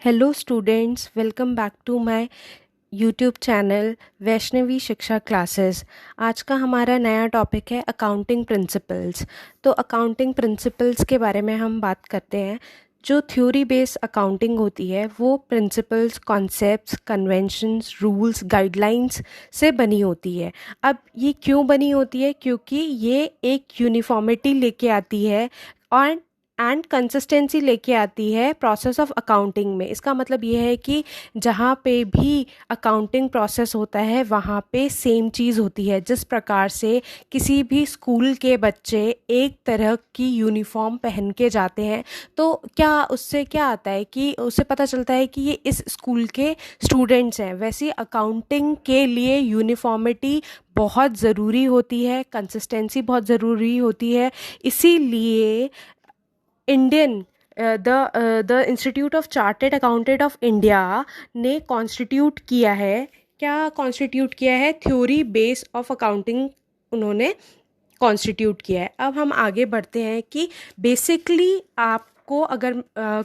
Hello students, welcome back to my YouTube channel Vaishnavi Shiksha classes. आज का हमारा नया टॉपिक है अकाउंटिंग प्रिंसिपल्स। तो अकाउंटिंग प्रिंसिपल्स के बारे में हम बात करते हैं। जो थ्योरी बेस्ड अकाउंटिंग होती है वो principles, concepts, conventions, rules, guidelines से बनी होती है। अब ये क्यों बनी होती है? क्योंकि ये एक यूनिफॉर्मिटी लेके आती है और एंड कंसिस्टेंसी लेके आती है प्रोसेस ऑफ अकाउंटिंग में। इसका मतलब ये है कि जहाँ पे भी अकाउंटिंग प्रोसेस होता है वहाँ पे सेम चीज़ होती है। जिस प्रकार से किसी भी स्कूल के बच्चे एक तरह की यूनिफॉर्म पहन के जाते हैं, तो क्या उससे क्या आता है कि उससे पता चलता है कि ये इस स्कूल के स्टूडेंट्स हैं। वैसे अकाउंटिंग के लिए यूनिफॉर्मिटी बहुत ज़रूरी होती है, कंसिस्टेंसी बहुत ज़रूरी होती है। इसीलिए Indian the institute of chartered accountant of India ने कॉन्स्टिट्यूट किया है। क्या कॉन्स्टिट्यूट किया है? थ्योरी बेस ऑफ अकाउंटिंग उन्होंने कॉन्स्टिट्यूट किया है। अब हम आगे बढ़ते हैं कि बेसिकली आपको अगर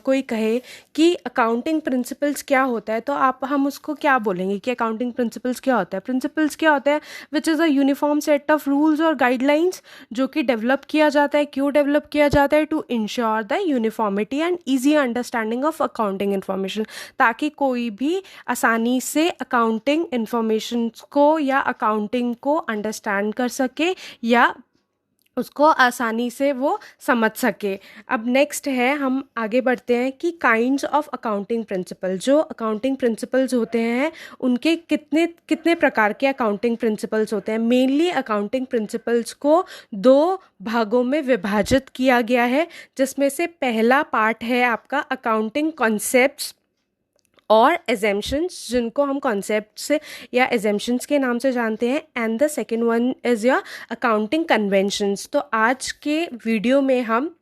कोई कहे कि अकाउंटिंग प्रिंसिपल्स क्या होता है, तो हम उसको क्या बोलेंगे कि अकाउंटिंग प्रिंसिपल्स क्या होता है? प्रिंसिपल्स क्या होता है? Which is a uniform set of rules और गाइडलाइंस जो कि डेवलप किया जाता है। क्यों डेवलप किया जाता है? To ensure the uniformity and easy understanding of accounting information, ताकि कोई भी आसानी से अकाउंटिंग इन्फॉर्मेशन को या अकाउंटिंग को अंडरस्टैंड कर सके या उसको आसानी से वो समझ सके। अब नेक्स्ट है, हम आगे बढ़ते हैं कि काइंड्स ऑफ अकाउंटिंग प्रिंसिपल। जो अकाउंटिंग प्रिंसिपल्स होते हैं उनके कितने कितने प्रकार के अकाउंटिंग प्रिंसिपल्स होते हैं। मेनली अकाउंटिंग प्रिंसिपल्स को दो भागों में विभाजित किया गया है, जिसमें से पहला पार्ट है आपका अकाउंटिंग कॉन्सेप्ट्स और एजम्पशंस, जिनको हम कॉन्सेप्ट्स या एजम्पशंस के नाम से जानते हैं, and the second one is your accounting conventions. तो आज के वीडियो में हम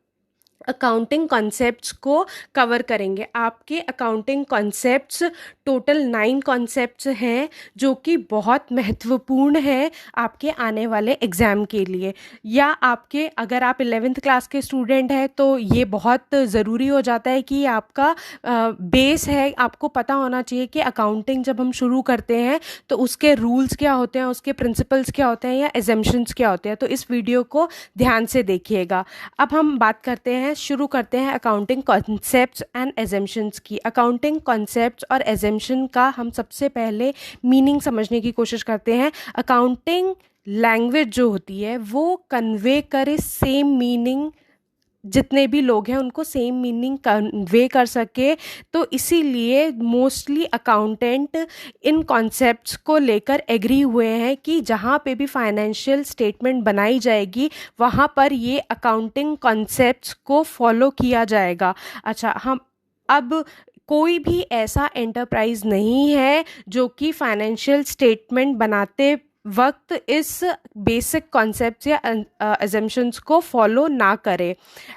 अकाउंटिंग कॉन्सेप्ट्स को कवर करेंगे। आपके अकाउंटिंग कॉन्सेप्ट्स टोटल 9 कॉन्सेप्ट्स हैं, जो कि बहुत महत्वपूर्ण है आपके आने वाले एग्ज़ाम के लिए। या आपके अगर आप 11th क्लास के स्टूडेंट हैं तो ये बहुत ज़रूरी हो जाता है कि आपका बेस है, आपको पता होना चाहिए कि अकाउंटिंग जब हम शुरू करते हैं तो उसके रूल्स क्या होते हैं, उसके प्रिंसिपल्स क्या होते हैं या एजम्पशंस क्या होते हैं। तो इस वीडियो को ध्यान से देखिएगा। अब हम बात करते हैं, शुरू करते हैं अकाउंटिंग कॉन्सेप्ट्स एंड एजम्पशंस की। अकाउंटिंग कॉन्सेप्ट्स और एजम्पशन का हम सबसे पहले मीनिंग समझने की कोशिश करते हैं। अकाउंटिंग लैंग्वेज जो होती है वो कन्वे करे सेम मीनिंग, जितने भी लोग हैं उनको सेम मीनिंग कन्वे कर सके। तो इसीलिए मोस्टली अकाउंटेंट इन कॉन्सेप्ट्स को लेकर एग्री हुए हैं कि जहाँ पे भी फाइनेंशियल स्टेटमेंट बनाई जाएगी वहाँ पर ये अकाउंटिंग कॉन्सेप्ट्स को फॉलो किया जाएगा। अच्छा, हम अब कोई भी ऐसा एंटरप्राइज नहीं है जो कि फाइनेंशियल स्टेटमेंट बनाते वक्त इस बेसिक कॉन्सेप्ट्स या अजम्पशंस को फॉलो ना करे।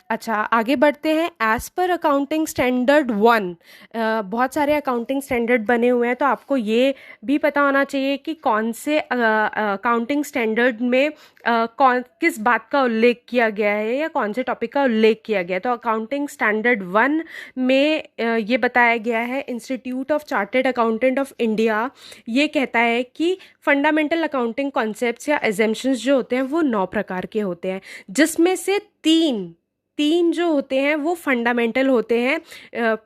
अच्छा, आगे बढ़ते हैं। एज पर अकाउंटिंग स्टैंडर्ड 1, बहुत सारे अकाउंटिंग स्टैंडर्ड बने हुए हैं, तो आपको ये भी पता होना चाहिए कि कौन से अकाउंटिंग स्टैंडर्ड में किस बात का उल्लेख किया गया है या कौन से टॉपिक का उल्लेख किया गया है। तो अकाउंटिंग स्टैंडर्ड 1 में ये बताया गया है, institute of chartered accountant of India ये कहता है कि फंडामेंटल अकाउंटिंग कॉन्सेप्ट्स या एजम्पशंस जो होते हैं वो 9 प्रकार के होते हैं, जिसमें से तीन तीन जो होते हैं वो फंडामेंटल होते हैं।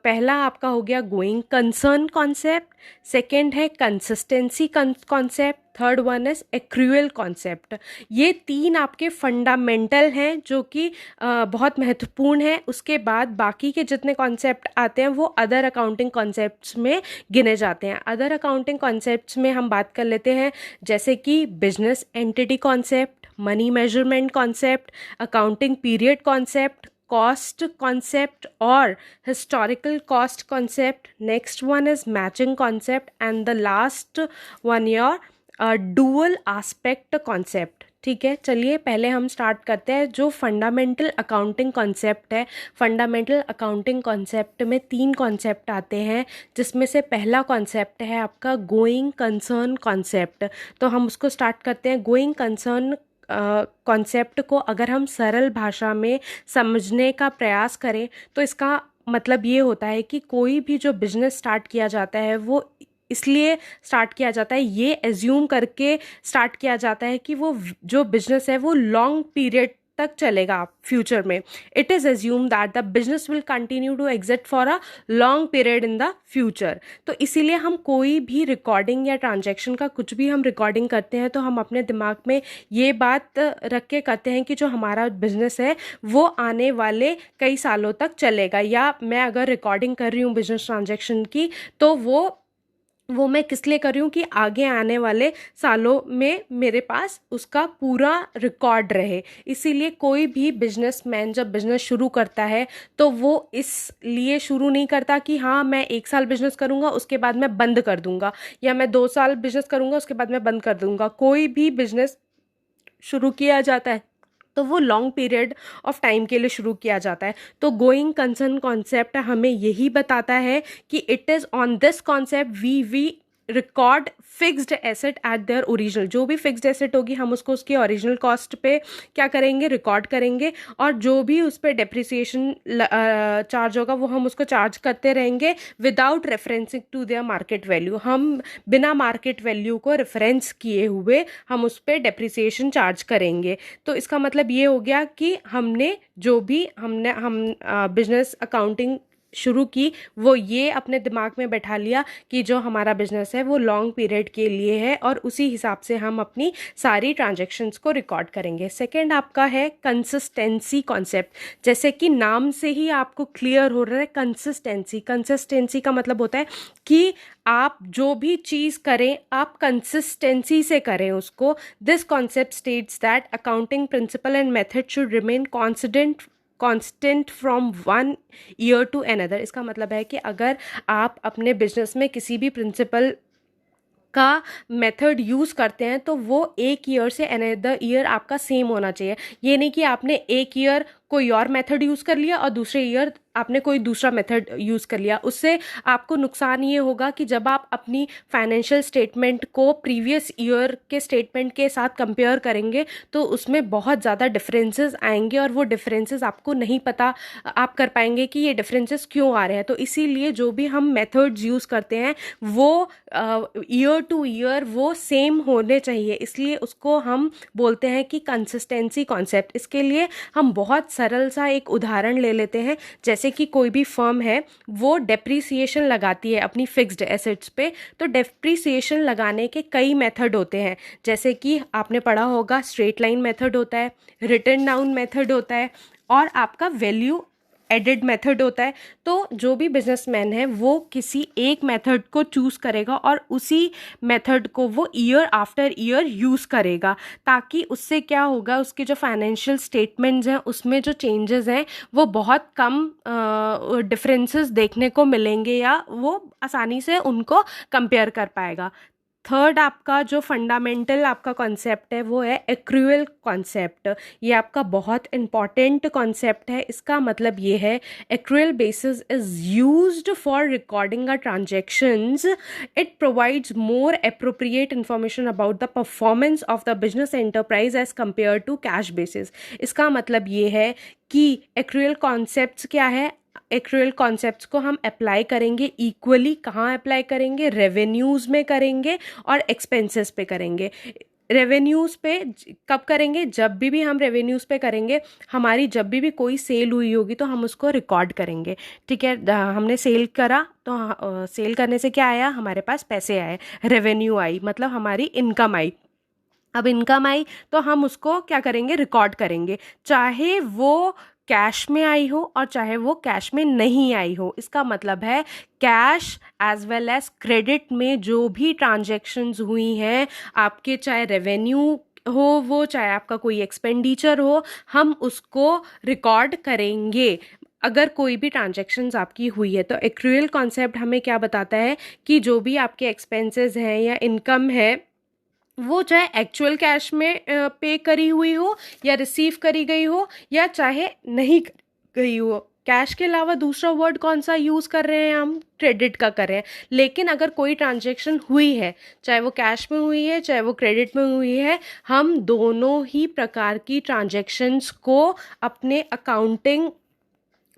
पहला आपका हो गया गोइंग कंसर्न कॉन्सेप्ट, सेकंड है consistency concept, third one is accrual concept. ये तीन आपके फंडामेंटल हैं जो कि बहुत महत्वपूर्ण है। उसके बाद बाकी के जितने कॉन्सेप्ट आते हैं वो अदर अकाउंटिंग कॉन्सेप्ट्स में गिने जाते हैं। अदर अकाउंटिंग कॉन्सेप्ट्स में हम बात कर लेते हैं, जैसे कि business entity concept, money measurement concept, accounting period concept, cost concept और historical cost concept. Next one is matching concept and the last one your dual aspect concept. ठीक है, चलिए पहले हम स्टार्ट करते हैं जो फंडामेंटल अकाउंटिंग कॉन्सेप्ट है। फंडामेंटल अकाउंटिंग कॉन्सेप्ट में 3 कॉन्सेप्ट आते हैं, जिसमें से पहला कॉन्सेप्ट है आपका गोइंग कंसर्न कॉन्सेप्ट। तो हम उसको स्टार्ट करते हैं। गोइंग कंसर्न कॉन्सेप्ट को अगर हम सरल भाषा में समझने का प्रयास करें तो इसका मतलब ये होता है कि कोई भी जो बिजनेस स्टार्ट किया जाता है वो इसलिए स्टार्ट किया जाता है, ये एज्यूम करके स्टार्ट किया जाता है कि वो जो बिजनेस है वो लॉन्ग पीरियड तक चलेगा फ्यूचर में. It is assume that the business will continue to exist for a long period in the future. तो इसीलिए हम कोई भी रिकॉर्डिंग या ट्रांजैक्शन का कुछ भी हम रिकॉर्डिंग करते हैं तो हम अपने दिमाग में ये बात रख के करते हैं कि जो हमारा बिजनेस है वो आने वाले कई सालों तक चलेगा. या मैं अगर रिकॉर्डिंग कर रही हूँ बिजनेस ट्रांजैक्शन की तो वो मैं किस लिए कर रही हूँ कि आगे आने वाले सालों में मेरे पास उसका पूरा रिकॉर्ड रहे. इसीलिए कोई भी बिजनेसमैन जब बिजनेस शुरू करता है तो वो इसलिए शुरू नहीं करता कि हाँ मैं 1 साल बिजनेस करूँगा उसके बाद मैं बंद कर दूँगा, या मैं 2 साल बिजनेस करूँगा उसके बाद मैं बंद कर दूँगा. कोई भी बिजनेस शुरू किया जाता है तो वो लॉन्ग पीरियड ऑफ टाइम के लिए शुरू किया जाता है. तो गोइंग कंसर्न कॉन्सेप्ट हमें यही बताता है कि it is on this concept we record fixed asset at their original. जो भी फिक्स्ड एसेट होगी हम उसको उसकी ओरिजिनल कॉस्ट पे क्या करेंगे, रिकॉर्ड करेंगे. और जो भी उस पर डेप्रिसिएशन चार्ज होगा वो हम उसको चार्ज करते रहेंगे without referencing to their market value. हम बिना मार्केट वैल्यू को रेफरेंस किए हुए हम उस पर डेप्रिसिएशन चार्ज करेंगे. तो इसका मतलब ये हो गया कि हमने जो भी हम बिजनेस अकाउंटिंग शुरू की वो ये अपने दिमाग में बैठा लिया कि जो हमारा बिजनेस है वो लॉन्ग पीरियड के लिए है और उसी हिसाब से हम अपनी सारी ट्रांजैक्शंस को रिकॉर्ड करेंगे. सेकंड आपका है कंसिस्टेंसी कॉन्सेप्ट. जैसे कि नाम से ही आपको क्लियर हो रहा है कंसिस्टेंसी. कंसिस्टेंसी का मतलब होता है कि आप जो भी चीज़ करें आप कंसिस्टेंसी से करें उसको. This concept states that accounting principle and method should remain constant from one year to another. इसका मतलब है कि अगर आप अपने बिजनेस में किसी भी प्रिंसिपल का मेथड यूज़ करते हैं तो वो एक ईयर से अनदर ईयर आपका सेम होना चाहिए. ये नहीं कि आपने एक ईयर कोई और मेथड यूज़ कर लिया और दूसरे ईयर आपने कोई दूसरा मेथड यूज़ कर लिया. उससे आपको नुकसान ये होगा कि जब आप अपनी फाइनेंशियल स्टेटमेंट को प्रीवियस ईयर के स्टेटमेंट के साथ कंपेयर करेंगे तो उसमें बहुत ज़्यादा डिफरेंसेस आएंगे और वो डिफरेंसेस आपको नहीं पता आप कर पाएंगे कि ये डिफरेंसेस क्यों आ रहे हैं. तो इसीलिए जो भी हम मेथड्स यूज़ करते हैं वो ईयर टू ईयर वो सेम होने चाहिए. इसलिए उसको हम बोलते हैं कि कंसिस्टेंसी कॉन्सेप्ट. इसके लिए हम बहुत सरल सा एक उदाहरण ले लेते हैं. जैसे कि कोई भी फर्म है वो डेप्रीसिएशन लगाती है अपनी फिक्स्ड एसेट्स पे. तो डेप्रीसिएशन लगाने के कई मेथड होते हैं. जैसे कि आपने पढ़ा होगा स्ट्रेट लाइन मेथड होता है, रिटन डाउन मेथड होता है और आपका वैल्यू एडेड मेथड होता है. तो जो भी बिजनेसमैन है वो किसी एक मेथड को चूज़ करेगा और उसी मेथड को वो ईयर आफ्टर ईयर यूज़ करेगा, ताकि उससे क्या होगा उसके जो फाइनेंशियल स्टेटमेंट्स हैं उसमें जो चेंजेस हैं वो बहुत कम डिफरेंसेस देखने को मिलेंगे या वो आसानी से उनको कंपेयर कर पाएगा. थर्ड आपका जो फंडामेंटल आपका कॉन्सेप्ट है वो है एक्रूअल कॉन्सेप्ट. ये आपका बहुत इंपॉर्टेंट कॉन्सेप्ट है. इसका मतलब ये है accrual basis is used for recording a transactions. It provides more appropriate information about the performance of the business enterprise as compare to cash basis. इसका मतलब ये है कि एक्रूअल कॉन्सेप्ट्स क्या है. एक्रूअल कॉन्सेप्ट्स को हम अप्लाई करेंगे इक्वली. कहाँ अप्लाई करेंगे, रेवेन्यूज़ में करेंगे और एक्सपेंसेस पे करेंगे. रेवेन्यूज़ पे कब करेंगे, जब भी हम रेवेन्यूज़ पे करेंगे हमारी जब भी कोई सेल हुई होगी तो हम उसको रिकॉर्ड करेंगे. ठीक है, हमने सेल करा तो सेल करने से क्या आया, हमारे पास पैसे आए, रेवेन्यू आई, मतलब हमारी इनकम आई. अब इनकम आई तो हम उसको क्या करेंगे, रिकॉर्ड करेंगे, चाहे वो कैश में आई हो और चाहे वो कैश में नहीं आई हो. इसका मतलब है cash as well as credit में जो भी ट्रांजैक्शंस हुई हैं आपके, चाहे रेवेन्यू हो वो, चाहे आपका कोई एक्सपेंडिचर हो, हम उसको रिकॉर्ड करेंगे अगर कोई भी ट्रांजैक्शंस आपकी हुई है. तो एक्रूअल कॉन्सेप्ट हमें क्या बताता है कि जो भी आपके एक्सपेंसेस हैं या इनकम है वो चाहे एक्चुअल कैश में पे करी हुई हो या रिसीव करी गई हो या चाहे नहीं गई हो. कैश के अलावा दूसरा वर्ड कौन सा यूज़ कर रहे हैं हम, क्रेडिट का कर रहे हैं. लेकिन अगर कोई ट्रांजैक्शन हुई है, चाहे वो कैश में हुई है चाहे वो क्रेडिट में हुई है, हम दोनों ही प्रकार की ट्रांजैक्शंस को अपने अकाउंटिंग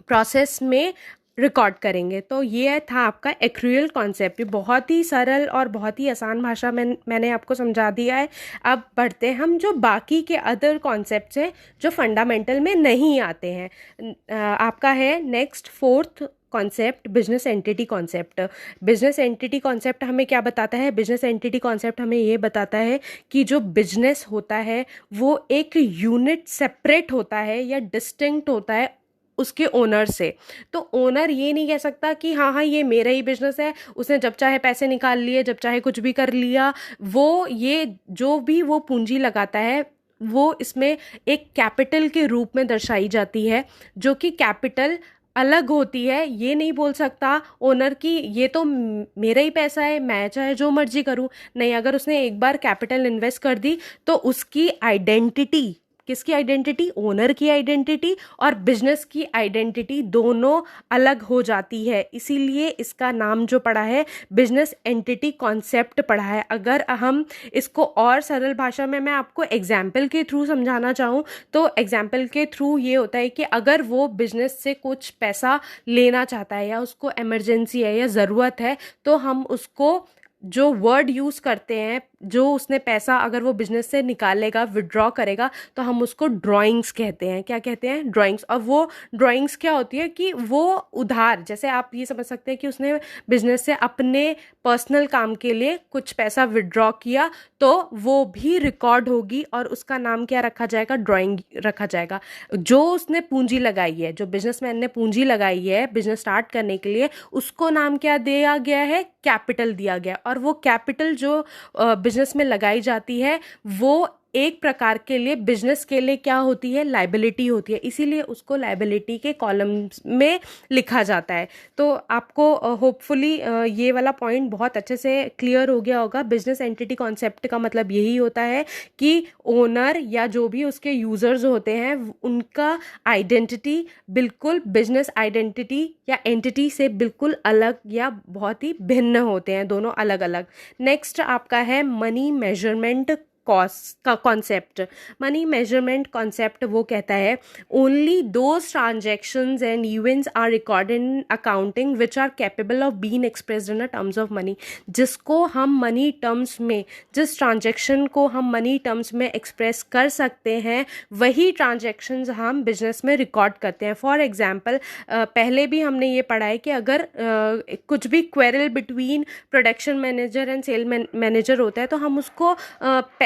प्रोसेस में रिकॉर्ड करेंगे। तो ये था आपका एक्रूअल कॉन्सेप्ट। ये बहुत ही सरल और बहुत ही आसान भाषा में मैंने आपको समझा दिया है। अब बढ़ते हैं हम जो बाकी के अदर कॉन्सेप्ट्स हैं जो फंडामेंटल में नहीं आते हैं। आपका है next fourth concept, business entity concept. Business entity concept हमें क्या बताता है? बिजनेस एंटिटी कॉन्सेप्ट हमें ये बताता है कि जो बिजनेस होता है वो एक यूनिट सेपरेट होता है या डिस्टिंक्ट होता है उसके ओनर से। तो ओनर ये नहीं कह सकता कि हाँ हाँ ये मेरा ही बिजनेस है, उसने जब चाहे पैसे निकाल लिए, जब चाहे कुछ भी कर लिया। वो ये जो भी वो पूंजी लगाता है वो इसमें एक कैपिटल के रूप में दर्शाई जाती है, जो कि कैपिटल अलग होती है। ये नहीं बोल सकता ओनर कि ये तो मेरा ही पैसा है, मैं चाहे जो मर्जी करूं। नहीं, अगर उसने एक बार कैपिटल इन्वेस्ट कर दी तो उसकी आइडेंटिटी, किसकी आइडेंटिटी? ओनर की आइडेंटिटी और बिजनेस की आइडेंटिटी दोनों अलग हो जाती है। इसीलिए इसका नाम जो पड़ा है बिजनेस एंटिटी कॉन्सेप्ट पड़ा है। अगर हम इसको और सरल भाषा में मैं आपको एग्जाम्पल के थ्रू समझाना चाहूँ तो एग्जाम्पल के थ्रू ये होता है कि अगर वो बिजनेस से कुछ पैसा लेना चाहता है या उसको इमरजेंसी है या ज़रूरत है, तो हम उसको जो वर्ड यूज़ करते हैं, जो उसने पैसा अगर वो बिजनेस से निकालेगा, विड्रॉ करेगा, तो हम उसको ड्राइंग्स कहते हैं। क्या कहते हैं? ड्राइंग्स। और वो ड्राइंग्स क्या होती है कि वो उधार, जैसे आप ये समझ सकते हैं कि उसने बिजनेस से अपने पर्सनल काम के लिए कुछ पैसा विड्रॉ किया, तो वो भी रिकॉर्ड होगी और उसका नाम क्या रखा जाएगा? ड्राइंग रखा जाएगा। जो उसने पूंजी लगाई है, जो बिजनेसमैन ने पूंजी लगाई है बिजनेस स्टार्ट करने के लिए, उसको नाम क्या दिया गया है? कैपिटल दिया गया। और वो कैपिटल जो बिजनेस में लगाई जाती है वो एक प्रकार के लिए बिजनेस के लिए क्या होती है? लायबिलिटी होती है। इसीलिए उसको लायबिलिटी के कॉलम में लिखा जाता है। तो आपको होपफुली ये वाला पॉइंट बहुत अच्छे से क्लियर हो गया होगा। बिजनेस एंटिटी कॉन्सेप्ट का मतलब यही होता है कि ओनर या जो भी उसके यूजर्स होते हैं उनका आइडेंटिटी बिल्कुल बिजनेस आइडेंटिटी या एंटिटी से बिल्कुल अलग या बहुत ही भिन्न होते हैं, दोनों अलग अलग। नेक्स्ट आपका है मनी मेजरमेंट कॉस्ट का कॉन्सेप्ट। मनी मेजरमेंट कॉन्सेप्ट वो कहता है only those transactions and events are recorded in accounting which are capable of being expressed in terms of money. जिसको हम मनी टर्म्स में, जिस ट्रांजेक्शन को हम मनी टर्म्स में एक्सप्रेस कर सकते हैं, वही ट्रांजेक्शन्स हम बिजनेस में रिकॉर्ड करते हैं। फॉर एग्जाम्पल, पहले भी हमने ये पढ़ा है कि अगर कुछ भी quarrel between production manager and sale manager होता है तो हम उसको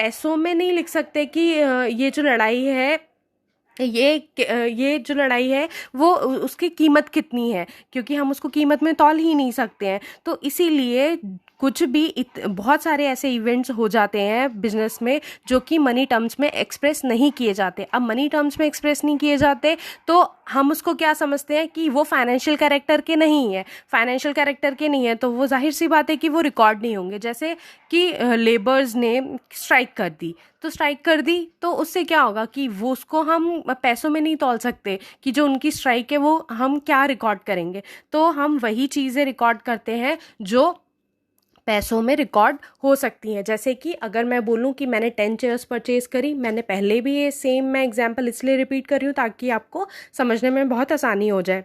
पैसों में नहीं लिख सकते कि ये जो लड़ाई है, ये जो लड़ाई है वो उसकी कीमत कितनी है, क्योंकि हम उसको कीमत में तौल ही नहीं सकते हैं। तो इसीलिए कुछ भी बहुत सारे ऐसे इवेंट्स हो जाते हैं बिजनेस में जो कि मनी टर्म्स में एक्सप्रेस नहीं किए जाते। अब मनी टर्म्स में एक्सप्रेस नहीं किए जाते तो हम उसको क्या समझते हैं कि वो फाइनेंशियल कैरेक्टर के नहीं है। फाइनेंशियल कैरेक्टर के नहीं है तो वो जाहिर सी बात है कि वो रिकॉर्ड नहीं होंगे। जैसे कि लेबर्स ने स्ट्राइक कर दी, तो स्ट्राइक कर दी तो उससे क्या होगा कि वो उसको हम पैसों में नहीं तौल सकते कि जो उनकी स्ट्राइक है वो हम क्या रिकॉर्ड करेंगे। तो हम वही चीज़ें रिकॉर्ड करते हैं जो पैसों में रिकॉर्ड हो सकती हैं। जैसे कि अगर मैं बोलूं कि मैंने 10 चेयर्स परचेज़ करी, मैंने पहले भी ये सेम मैं एग्जांपल इसलिए रिपीट कर रही हूँ ताकि आपको समझने में बहुत आसानी हो जाए।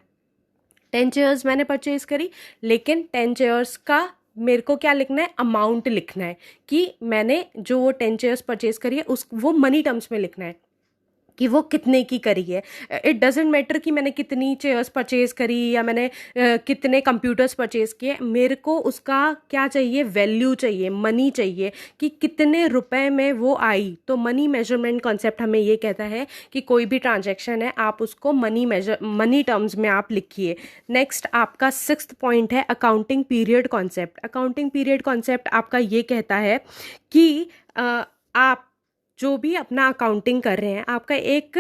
10 चेयर्स मैंने परचेज़ करी, लेकिन 10 चेयर्स का मेरे को क्या लिखना है? अमाउंट लिखना है कि मैंने जो वो 10 चेयर्स परचेज़ करी है उस वो मनी टर्म्स में लिखना है कि वो कितने की करी है। इट डजेंट मैटर कि मैंने कितनी चेयर्स परचेज़ करी या मैंने कितने कंप्यूटर्स परचेज़ किए। मेरे को उसका क्या चाहिए? वैल्यू चाहिए, मनी चाहिए कि कितने रुपए में वो आई। तो मनी मेजरमेंट कॉन्सेप्ट हमें ये कहता है कि कोई भी ट्रांजैक्शन है आप उसको मनी टर्म्स में आप लिखिए। नेक्स्ट आपका 6th पॉइंट है accounting period concept. Accounting period concept आपका ये कहता है कि आप जो भी अपना अकाउंटिंग कर रहे हैं, आपका एक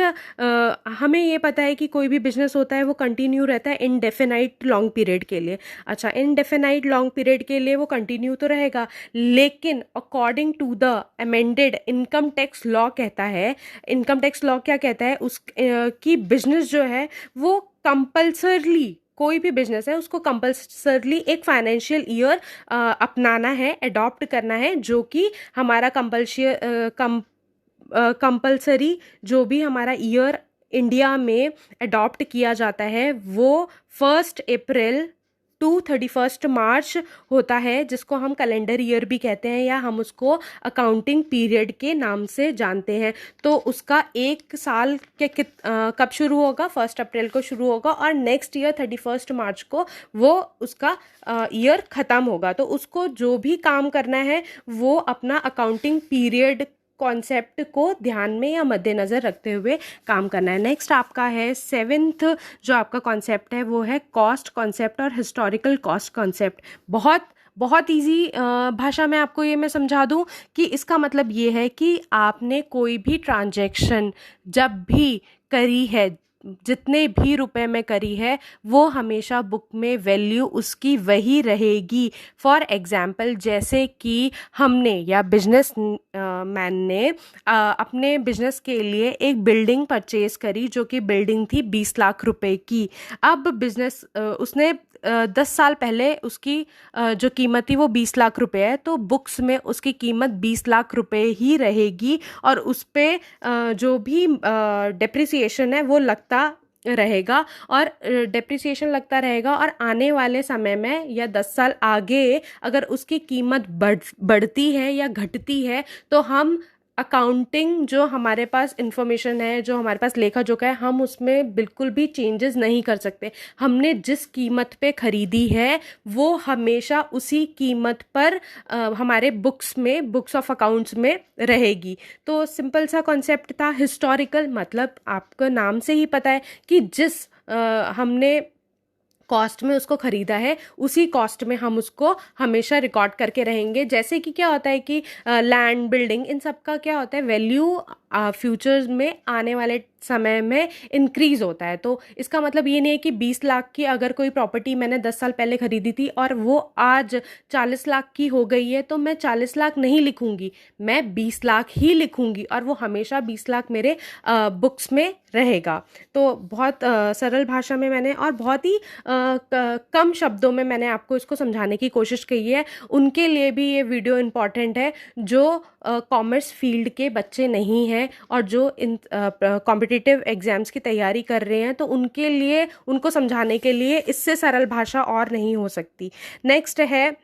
हमें ये पता है कि कोई भी बिजनेस होता है वो कंटिन्यू रहता है इनडेफिनाइट लॉन्ग पीरियड के लिए। अच्छा, इनडेफिनाइट लॉन्ग पीरियड के लिए वो कंटिन्यू तो रहेगा, लेकिन according to the amended income tax law कहता है, इनकम टैक्स लॉ क्या कहता है उस कि बिजनेस जो है वो कंपल्सरली, कोई भी बिजनेस है उसको कंपल्सरली एक फाइनेंशियल ईयर अपनाना है, अडॉप्ट करना है, जो कि हमारा कंपल्सरी जो भी हमारा ईयर इंडिया में अडॉप्ट किया जाता है वो 1 अप्रैल टू 31 मार्च होता है, जिसको हम कैलेंडर ईयर भी कहते हैं या हम उसको अकाउंटिंग पीरियड के नाम से जानते हैं। तो उसका 1 साल के कब शुरू होगा, 1 अप्रैल को शुरू होगा और नेक्स्ट ईयर 31 मार्च को वो उसका ईयर ख़त्म होगा। तो उसको जो भी काम करना है वो अपना अकाउंटिंग पीरियड कॉन्सेप्ट को ध्यान में या मद्देनज़र रखते हुए काम करना है। नेक्स्ट आपका है 7th जो आपका कॉन्सेप्ट है वो है कॉस्ट कॉन्सेप्ट और हिस्टोरिकल कॉस्ट कॉन्सेप्ट। बहुत बहुत इजी भाषा में आपको ये मैं समझा दूं कि इसका मतलब ये है कि आपने कोई भी ट्रांजैक्शन जब भी करी है, जितने भी रुपए में करी है, वो हमेशा बुक में वैल्यू उसकी वही रहेगी। फॉर एग्जाम्पल जैसे कि हमने या बिजनेस मैन ने अपने बिजनेस के लिए एक बिल्डिंग परचेज करी जो कि बिल्डिंग थी 20 लाख रुपए की। अब बिजनेस उसने 10 साल पहले उसकी जो कीमत थी वो 20 लाख रुपए है, तो बुक्स में उसकी कीमत 20 लाख रुपए ही रहेगी और उस पे जो भी डेप्रिसिएशन है वो लगता रहेगा और डेप्रिसिएशन लगता रहेगा। और आने वाले समय में या 10 साल आगे अगर उसकी कीमत बढ़ती है या घटती है तो हम अकाउंटिंग जो हमारे पास इंफॉर्मेशन है, जो हमारे पास लेखा जोखा है, हम उसमें बिल्कुल भी चेंजेस नहीं कर सकते। हमने जिस कीमत पे खरीदी है वो हमेशा उसी कीमत पर हमारे बुक्स ऑफ अकाउंट्स में रहेगी। तो सिंपल सा कॉन्सेप्ट था। हिस्टोरिकल मतलब आपको नाम से ही पता है कि जिस हमने कॉस्ट में उसको खरीदा है उसी कॉस्ट में हम उसको हमेशा रिकॉर्ड करके रहेंगे। जैसे कि क्या होता है कि लैंड, बिल्डिंग, इन सब का क्या होता है, वैल्यू फ्यूचर्स में आने वाले समय में इंक्रीज होता है। तो इसका मतलब ये नहीं है कि 20 लाख की अगर कोई प्रॉपर्टी मैंने 10 साल पहले खरीदी थी और वो आज 40 लाख की हो गई है तो मैं 40 लाख नहीं लिखूंगी, मैं 20 लाख ही लिखूंगी और वो हमेशा 20 लाख मेरे बुक्स में रहेगा। तो बहुत सरल भाषा में मैंने और बहुत ही कम शब्दों में मैंने आपको इसको समझाने की कोशिश की है। उनके लिए भी ये वीडियो इम्पॉर्टेंट है जो कॉमर्स फील्ड के बच्चे नहीं हैं और जो इन कॉम्पिटिटिव एग्जाम्स की तैयारी कर रहे हैं, तो उनके लिए, उनको समझाने के लिए इससे सरल भाषा और नहीं हो सकती। नेक्स्ट है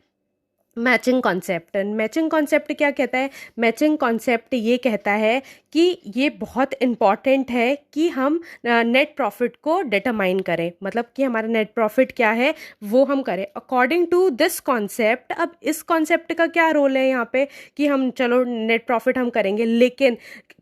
मैचिंग कॉन्सेप्ट। मैचिंग कॉन्सेप्ट क्या कहता है? मैचिंग कॉन्सेप्ट ये कहता है कि ये बहुत इम्पॉर्टेंट है कि हम नेट प्रॉफिट को डिटरमाइन करें, मतलब कि हमारा नेट प्रॉफिट क्या है वो हम करें अकॉर्डिंग टू दिस कॉन्सेप्ट। अब इस कॉन्सेप्ट का क्या रोल है यहाँ पे कि हम चलो नेट प्रॉफिट हम करेंगे, लेकिन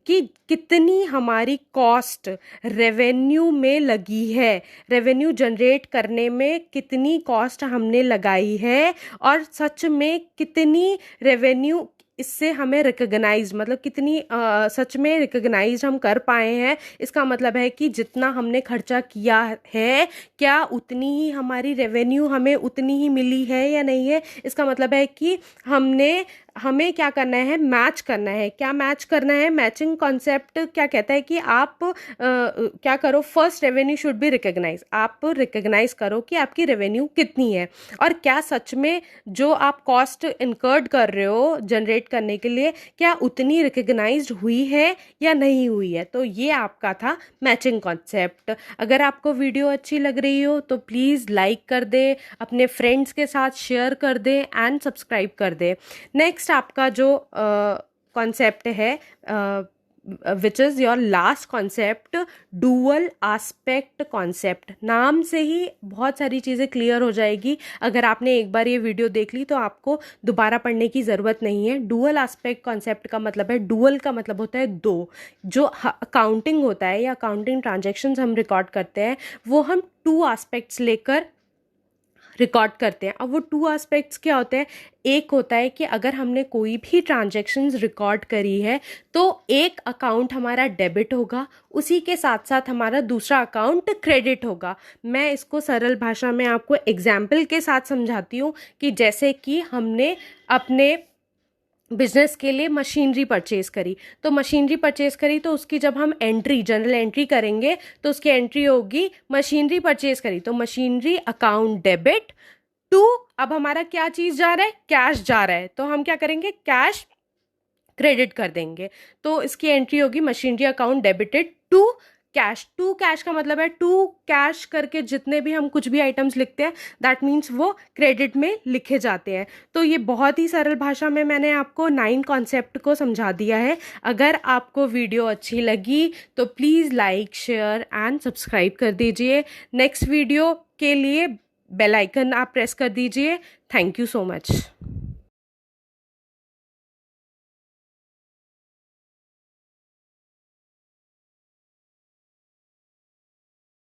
कि कितनी हमारी कॉस्ट रेवेन्यू में लगी है, रेवेन्यू जनरेट करने में कितनी कॉस्ट हमने लगाई है और सच में कितनी रेवेन्यू इससे हमें रिकॉग्नाइज, मतलब कितनी सच में रिकॉग्नाइज हम कर पाए हैं। इसका मतलब है कि जितना हमने खर्चा किया है क्या उतनी ही हमारी रेवेन्यू हमें उतनी ही मिली है या नहीं है। इसका मतलब है कि हमें क्या करना है, मैच करना है। क्या मैच करना है? मैचिंग कॉन्सेप्ट क्या कहता है कि आप क्या करो, first revenue should be recognise. आप रिकॉग्नाइज करो कि आपकी रेवेन्यू कितनी है और क्या सच में जो आप कॉस्ट इनकर्ड कर रहे हो जनरेट करने के लिए क्या उतनी रिकॉग्नाइज्ड हुई है या नहीं हुई है। तो ये आपका था मैचिंग कॉन्सेप्ट। अगर आपको वीडियो अच्छी लग रही हो तो प्लीज़ लाइक कर दे, अपने फ्रेंड्स के साथ शेयर कर दे एंड सब्सक्राइब कर दे। नेक्स्ट आपका जो कॉन्सेप्ट है which is your last concept, dual aspect concept. नाम से ही बहुत सारी चीज़ें क्लियर हो जाएगी। अगर आपने एक बार ये वीडियो देख ली तो आपको दोबारा पढ़ने की ज़रूरत नहीं है। डुअल एस्पेक्ट कॉन्सेप्ट का मतलब है, डुअल का मतलब होता है दो। जो अकाउंटिंग होता है या अकाउंटिंग ट्रांजेक्शन्स हम रिकॉर्ड करते हैं वो हम 2 एस्पेक्ट्स लेकर रिकॉर्ड करते हैं। अब वो 2 एस्पेक्ट्स क्या होते हैं? एक होता है कि अगर हमने कोई भी ट्रांजैक्शंस रिकॉर्ड करी है तो एक अकाउंट हमारा डेबिट होगा, उसी के साथ साथ हमारा दूसरा अकाउंट क्रेडिट होगा। मैं इसको सरल भाषा में आपको एग्जाम्पल के साथ समझाती हूँ कि जैसे कि हमने अपने बिजनेस के लिए मशीनरी परचेज करी, तो मशीनरी परचेज करी तो उसकी जब हम एंट्री, जनरल एंट्री करेंगे तो उसकी एंट्री होगी मशीनरी परचेज करी, तो मशीनरी अकाउंट डेबिट टू, अब हमारा क्या चीज़ जा रहा है? कैश जा रहा है, तो हम क्या करेंगे? कैश क्रेडिट कर देंगे। तो इसकी एंट्री होगी machinery account debited to cash, to cash का मतलब है टू कैश करके जितने भी हम कुछ भी आइटम्स लिखते हैं दैट मीन्स वो क्रेडिट में लिखे जाते हैं। तो ये बहुत ही सरल भाषा में मैंने आपको 9 कॉन्सेप्ट को समझा दिया है। अगर आपको वीडियो अच्छी लगी तो please like, share and subscribe कर दीजिए। नेक्स्ट वीडियो के लिए बेल आइकन आप प्रेस कर दीजिए। Thank you so much.